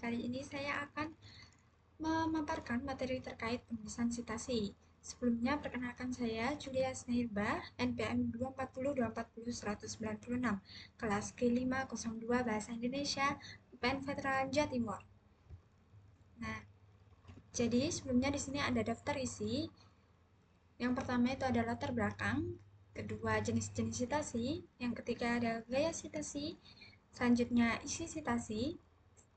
kali ini saya akan memaparkan materi terkait penulisan sitasi. Sebelumnya, perkenalkan saya Julia Snehirba, NPM 240240196, kelas G502 Bahasa Indonesia, UPN Veteran Jawa Timur. Nah, jadi sebelumnya di sini ada daftar isi. Yang pertama itu adalah latar belakang, kedua jenis-jenis sitasi, yang ketiga ada gaya sitasi, selanjutnya isi sitasi,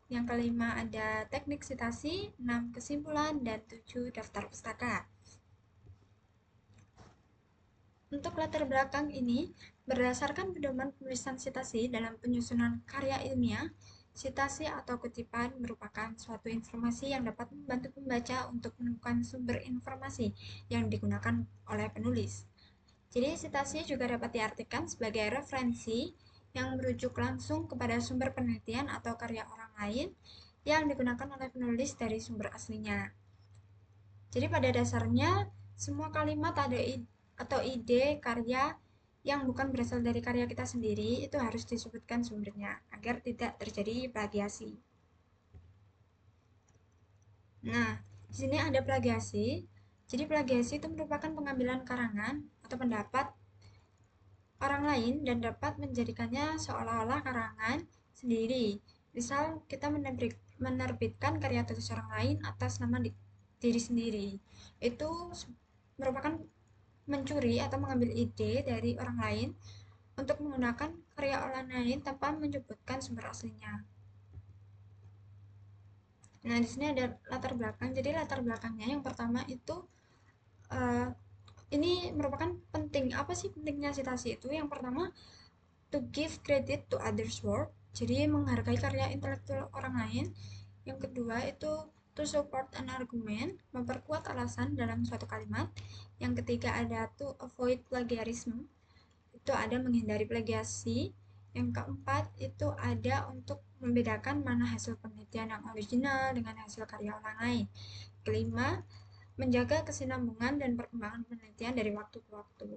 yang kelima ada teknik sitasi, 6 kesimpulan, dan 7 daftar pustaka. Untuk latar belakang ini, berdasarkan pedoman penulisan sitasi dalam penyusunan karya ilmiah, sitasi atau kutipan merupakan suatu informasi yang dapat membantu pembaca untuk menemukan sumber informasi yang digunakan oleh penulis. Jadi, sitasi juga dapat diartikan sebagai referensi yang merujuk langsung kepada sumber penelitian atau karya orang lain yang digunakan oleh penulis dari sumber aslinya. Jadi pada dasarnya semua kalimat atau ide karya yang bukan berasal dari karya kita sendiri itu harus disebutkan sumbernya agar tidak terjadi plagiasi. Nah, di sini ada plagiasi. Jadi plagiasi itu merupakan pengambilan karangan atau pendapat orang lain dan dapat menjadikannya seolah-olah karangan sendiri. Misal kita menerbitkan karya tulis orang lain atas nama diri sendiri. Itu merupakan mencuri atau mengambil ide dari orang lain untuk menggunakan karya orang lain tanpa menyebutkan sumber aslinya. Nah, di sini ada latar belakang. Jadi latar belakangnya yang pertama itu uh, ini merupakan penting. Apa sih pentingnya sitasi itu? Yang pertama, to give credit to others' work. Jadi menghargai karya intelektual orang lain. Yang kedua itu to support an argument, memperkuat alasan dalam suatu kalimat. Yang ketiga ada to avoid plagiarism, itu ada menghindari plagiasi. Yang keempat itu ada untuk membedakan mana hasil penelitian yang original dengan hasil karya orang lain. Kelima, menjaga kesinambungan dan perkembangan penelitian dari waktu ke waktu.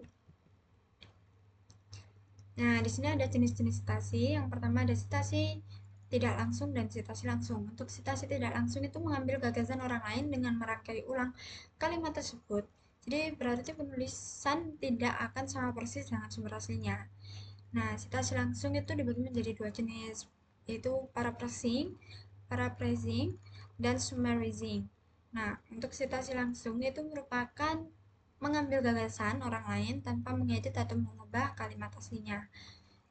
Nah, di sini ada jenis-jenis sitasi. Yang pertama ada sitasi tidak langsung dan sitasi langsung. Untuk sitasi tidak langsung itu mengambil gagasan orang lain dengan merangkai ulang kalimat tersebut. Jadi berarti penulisan tidak akan sama persis dengan sumber aslinya. Nah, sitasi langsung itu dibagi menjadi dua jenis, yaitu paraphrasing, dan summarizing. Nah, untuk sitasi langsung itu merupakan mengambil gagasan orang lain tanpa mengedit atau mengubah kalimat aslinya.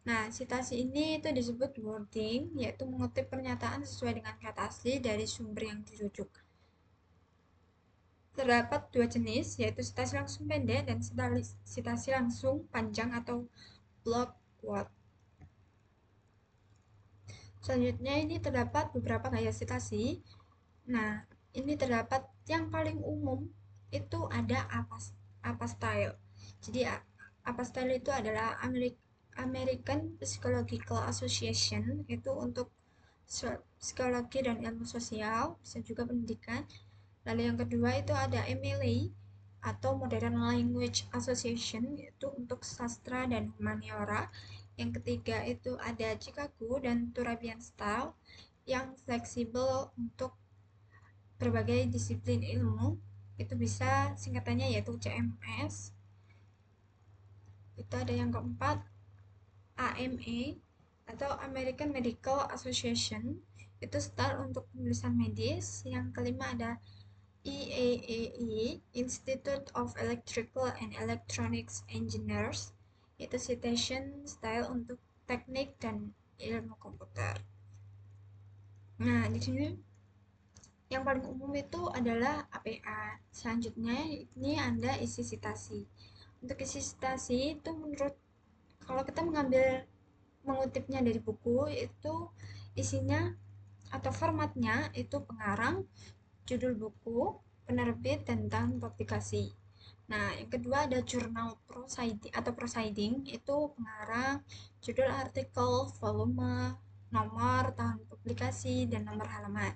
Nah, sitasi ini itu disebut wording, yaitu mengutip pernyataan sesuai dengan kata asli dari sumber yang dirujuk. Terdapat dua jenis, yaitu sitasi langsung pendek dan sitasi langsung panjang atau block quote. Selanjutnya ini terdapat beberapa gaya sitasi. Nah, ini terdapat yang paling umum itu ada apa style. Jadi apa style itu adalah American Psychological Association, itu untuk psikologi dan ilmu sosial, bisa juga pendidikan. Lalu yang kedua itu ada MLA atau Modern Language Association, itu untuk sastra dan humaniora. Yang ketiga itu ada Chicago dan Turabian Style yang fleksibel untuk berbagai disiplin ilmu. Itu bisa singkatannya yaitu CMS. Itu ada yang keempat AMA atau American Medical Association, itu style untuk penulisan medis. Yang kelima ada IEEE, Institute of Electrical and Electronics Engineers, itu citation style untuk teknik dan ilmu komputer. Nah, di sini yang paling umum itu adalah APA. Selanjutnya ini ada isi sitasi. Untuk isi sitasi itu menurut, kalau kita mengutipnya dari buku, itu isinya atau formatnya itu pengarang, judul buku, penerbit, dan tahun publikasi. Nah, yang kedua ada jurnal proceeding, itu pengarang, judul artikel, volume, nomor, tahun publikasi, dan nomor halaman.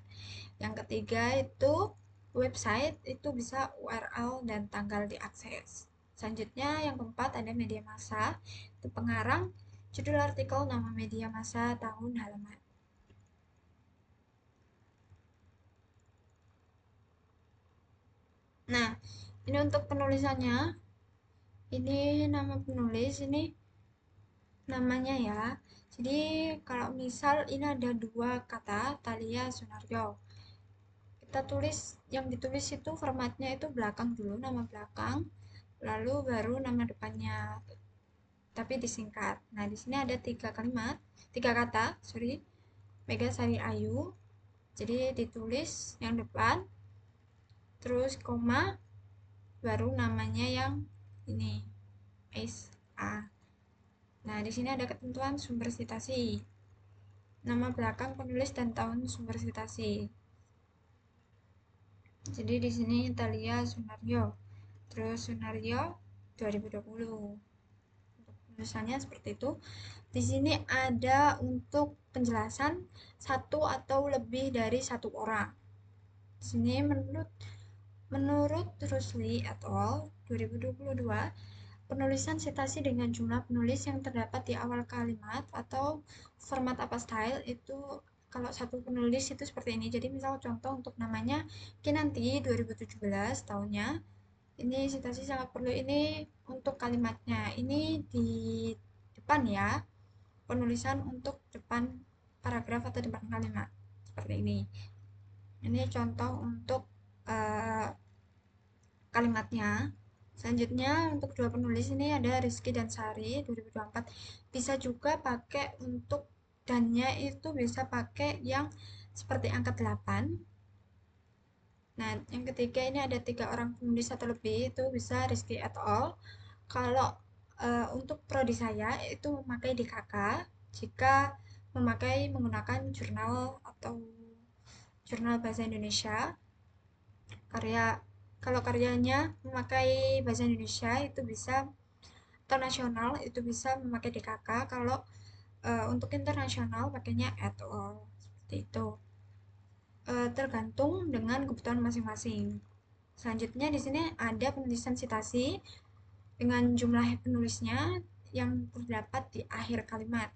Yang ketiga itu website, itu bisa URL dan tanggal diakses. Selanjutnya yang keempat ada media massa, itu pengarang, judul artikel, nama media massa, tahun, halaman. Nah, ini untuk penulisannya. Ini nama penulis, ini namanya ya. Jadi kalau misal ini ada dua kata, Thalia Sunaryo. Kita tulis, yang ditulis itu formatnya itu belakang dulu, nama belakang, lalu baru nama depannya, tapi disingkat. Nah, di sini ada tiga kata, sorry, Mega Sari Ayu. Jadi ditulis yang depan, terus koma, baru namanya yang ini, A. Nah, di sini ada ketentuan sumber citasi, nama belakang penulis dan tahun sumber citasi. Jadi di sini Thalia Sunaryo. Terus Sunaryo 2020. Untuk tulisannya seperti itu. Di sini ada untuk penjelasan satu atau lebih dari satu orang. Di sini menurut Rusli et al. 2022, penulisan sitasi dengan jumlah penulis yang terdapat di awal kalimat atau format apa style itu, kalau satu penulis itu seperti ini. Jadi misal contoh untuk namanya Kinanti 2017 tahunnya. Ini sitasi sangat perlu, ini untuk kalimatnya. Ini di depan ya. Penulisan untuk depan paragraf atau depan kalimat. Seperti ini. Ini contoh untuk uh, kalimatnya. Selanjutnya untuk dua penulis ini ada Rizky dan Sari 2024. Bisa juga pakai untuk dannya itu bisa pakai yang seperti angka 8. Nah, yang ketiga ini ada tiga orang penulis atau lebih, itu bisa Rizky et al. Kalau untuk prodi saya itu memakai DKK jika menggunakan jurnal atau jurnal bahasa Indonesia. Karya Kalau karyanya memakai bahasa Indonesia itu bisa, atau nasional itu bisa memakai DKK. Kalau untuk internasional pakainya et al. Seperti itu. Tergantung dengan kebutuhan masing-masing. Selanjutnya di sini ada penulisan sitasi dengan jumlah penulisnya yang terdapat di akhir kalimat.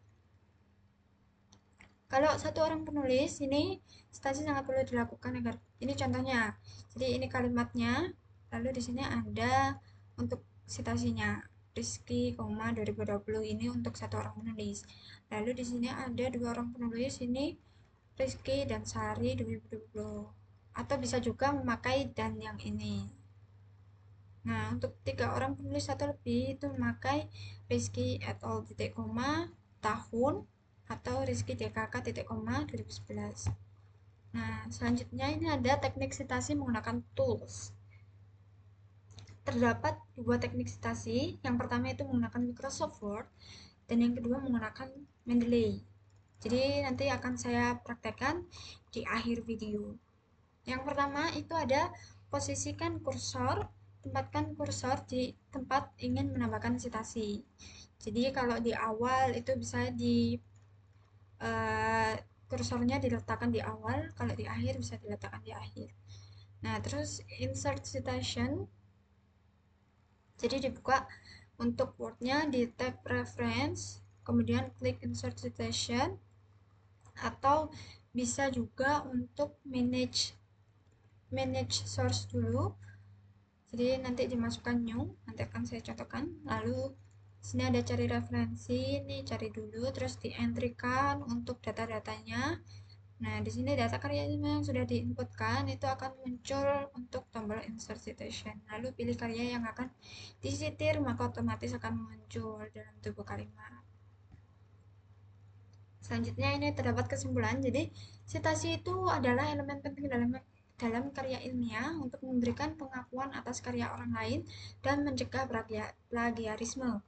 Kalau satu orang penulis ini sitasi sangat perlu dilakukan agar, ini contohnya. Jadi ini kalimatnya, lalu di sini ada untuk sitasinya. Rizky, 2020 ini untuk satu orang penulis. Lalu di sini ada dua orang penulis, ini Rizky dan Sari 2020. Atau bisa juga memakai dan yang ini. Nah, untuk tiga orang penulis atau lebih itu memakai Rizky et al. Titik koma tahun atau Rizky DKK titik koma 2011. Nah, selanjutnya ini ada teknik citasi menggunakan tools. Terdapat dua teknik citasi. Yang pertama itu menggunakan Microsoft Word dan yang kedua menggunakan Mendeley. Jadi nanti akan saya praktekkan di akhir video. Yang pertama itu ada posisikan kursor, tempatkan kursor di tempat ingin menambahkan citasi. Jadi kalau di awal itu bisa di kursornya diletakkan di awal, kalau di akhir bisa diletakkan di akhir. Nah, terus insert citation. Jadi dibuka untuk wordnya di tab reference, kemudian klik insert citation, atau bisa juga untuk manage source dulu. Jadi nanti dimasukkan new, nanti akan saya contohkan. Lalu sini ada cari referensi, ini cari dulu, terus di entrykan untuk data-datanya. Nah, di sini data karya yang sudah diinputkan itu akan muncul untuk tombol insert citation. Lalu pilih karya yang akan disitir, maka otomatis akan muncul dalam tubuh kalimat. Selanjutnya ini terdapat kesimpulan. Jadi, citasi itu adalah elemen penting dalam karya ilmiah untuk memberikan pengakuan atas karya orang lain dan mencegah plagiarisme.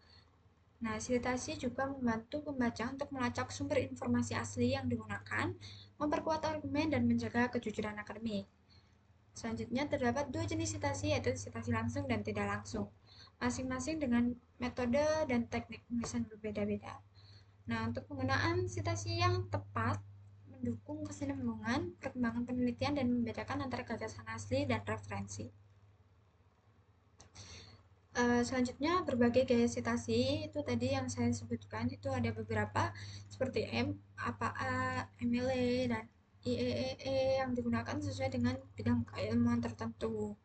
Nah, citasi juga membantu pembaca untuk melacak sumber informasi asli yang digunakan, memperkuat argumen, dan menjaga kejujuran akademik. Selanjutnya terdapat dua jenis citasi, yaitu citasi langsung dan tidak langsung, masing-masing dengan metode dan teknik penulisan berbeda-beda. Nah, untuk penggunaan citasi yang tepat mendukung kesinambungan perkembangan penelitian dan membedakan antara gagasan asli dan referensi. Selanjutnya berbagai gaya citasi itu tadi yang saya sebutkan itu ada beberapa seperti MLA dan IEEE yang digunakan sesuai dengan bidang keilmuan tertentu.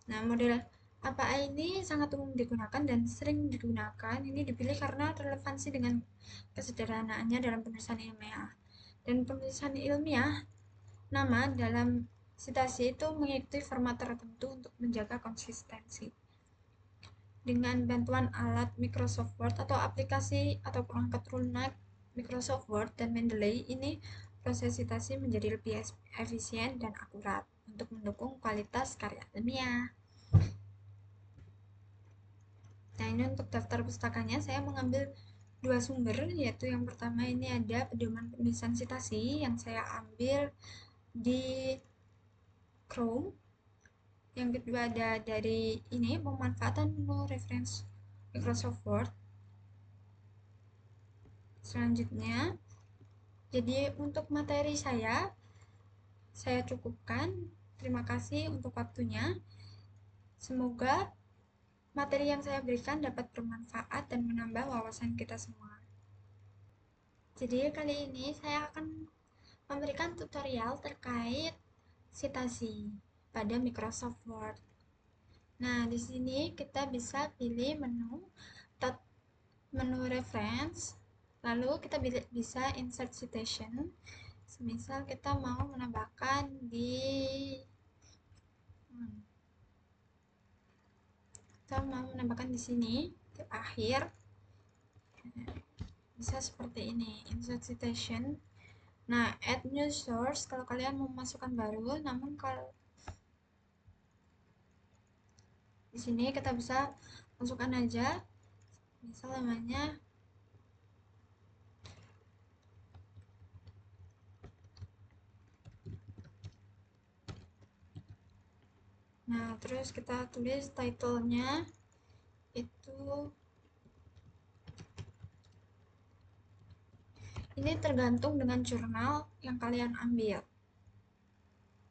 Nah, model APA ini sangat umum digunakan dan sering digunakan. Ini dipilih karena relevansi dengan kesederhanaannya dalam penulisan ilmiah. Dan penulisan ilmiah, nama dalam sitasi itu mengikuti format tertentu untuk menjaga konsistensi. Dengan bantuan alat Microsoft Word atau aplikasi atau perangkat lunak Microsoft Word dan Mendeley, ini proses citasi menjadi lebih efisien dan akurat untuk mendukung kualitas karya ilmiah. Nah, ini untuk daftar pustakanya saya mengambil dua sumber, yaitu yang pertama ini ada pedoman penulisan citasi yang saya ambil di Chrome. Yang kedua ada dari ini pemanfaatan menu reference Microsoft Word. Selanjutnya, jadi untuk materi saya cukupkan. Terima kasih untuk waktunya. Semoga materi yang saya berikan dapat bermanfaat dan menambah wawasan kita semua. Jadi kali ini saya akan memberikan tutorial terkait citasi pada Microsoft Word. Nah, di sini kita bisa pilih menu reference, lalu kita bisa insert citation. Semisal kita mau menambahkan di sini di akhir, bisa seperti ini, insert citation. Nah, add new source kalau kalian mau masukkan baru, namun kalau di sini kita bisa masukkan aja, misal namanya nah, terus kita tulis title-nya itu, ini tergantung dengan jurnal yang kalian ambil.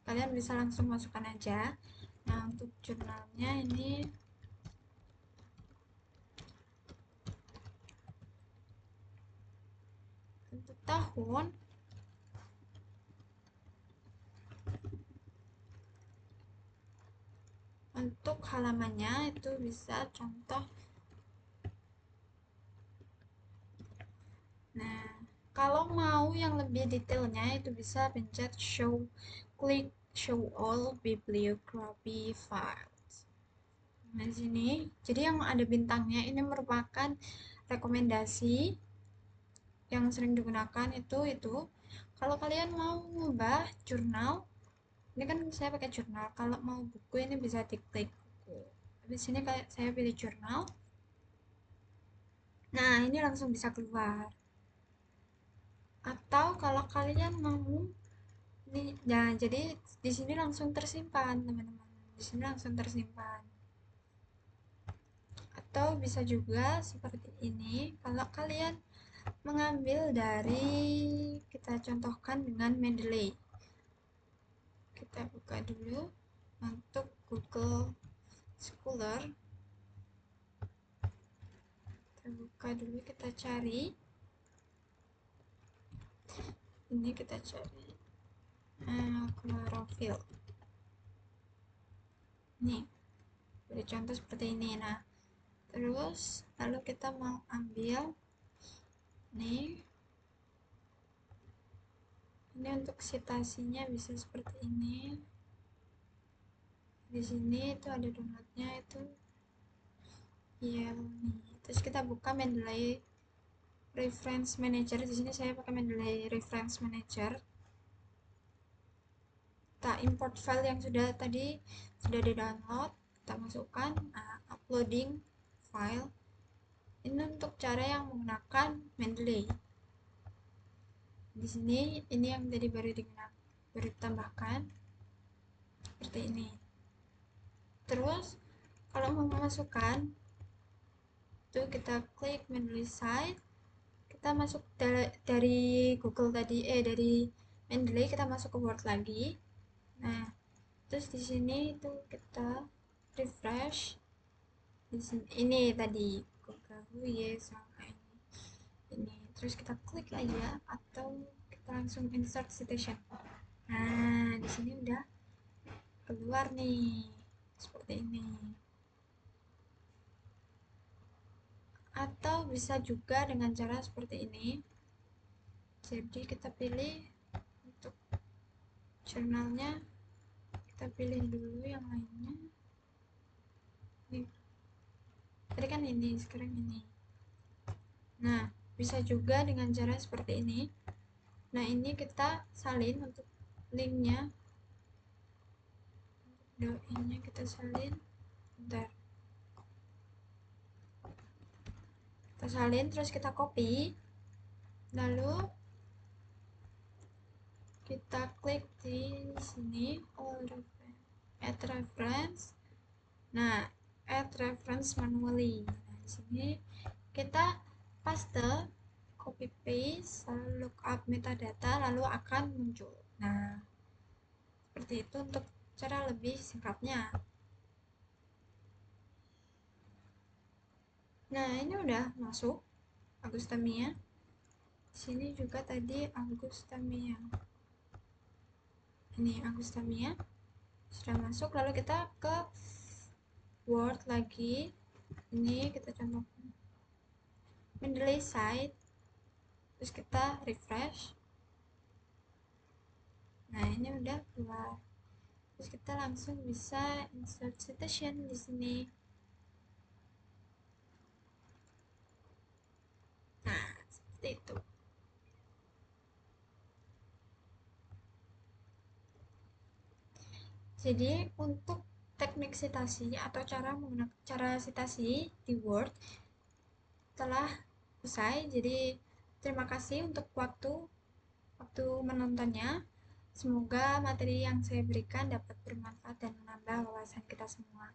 Kalian bisa langsung masukkan aja. Nah, untuk jurnalnya ini untuk tahun, untuk halamannya itu bisa contoh. Nah, kalau mau yang lebih detailnya itu bisa pencet klik show all bibliography files. Nah, di sini jadi yang ada bintangnya ini merupakan rekomendasi yang sering digunakan itu. Kalau kalian mau mengubah jurnal, ini kan saya pakai jurnal. Kalau mau buku ini bisa diklik buku. Di sini kayak saya pilih jurnal. Nah, ini langsung bisa keluar. Atau kalau kalian mau ini, nah jadi di sini langsung tersimpan, teman-teman. Di sini langsung tersimpan. Atau bisa juga seperti ini. Kalau kalian mengambil dari, kita contohkan dengan Mendeley. Kita buka dulu untuk Google Scholar. Kita buka dulu, kita cari. Ini kita cari chlorophyll. Nih, beri contoh seperti ini. Nah, terus lalu kita mau ambil nih, ini untuk citasinya bisa seperti ini. Di sini itu ada downloadnya itu, ya nih. Terus kita buka Mendeley Reference Manager. Di sini saya pakai Mendeley Reference Manager. Kita import file yang sudah di download, kita masukkan. Nah, uploading file. Ini untuk cara yang menggunakan Mendeley. Di sini ini yang tadi baru ditambahkan seperti ini. Terus kalau mau memasukkan itu kita klik Mendeley site, kita masuk dari Google tadi, dari Mendeley kita masuk ke Word lagi. Nah, terus di sini itu kita refresh. Di sini ini tadi Google sama ini. Terus kita klik aja atau kita langsung insert citation. Nah, di sini udah keluar nih seperti ini. Atau bisa juga dengan cara seperti ini. Jadi kita pilih untuk jurnalnya, kita pilih dulu yang lainnya. Nih, tadi kan ini, sekarang ini. Nah, bisa juga dengan cara seperti ini. Nah, ini kita salin untuk linknya. Doinnya kita salin. Bentar. Kita salin, terus kita copy. Lalu kita klik di sini, add reference. Nah, add reference manually. Nah, di sini kita paste, copy paste, lalu lookup metadata, lalu akan muncul. Nah, seperti itu untuk cara lebih singkatnya. Nah, ini udah masuk Agustamia. Di sini juga tadi Agustamia. Ini Agustamia sudah masuk. Lalu kita ke Word lagi. Ini kita contoh Mendeley site. Terus kita refresh. Nah, ini udah keluar. Terus kita langsung bisa insert citation di sini. Nah, seperti itu. Jadi untuk teknik citasi atau cara menggunakan cara citasi di Word telah usai. Jadi terima kasih untuk waktu menontonnya. Semoga materi yang saya berikan dapat bermanfaat dan menambah wawasan kita semua.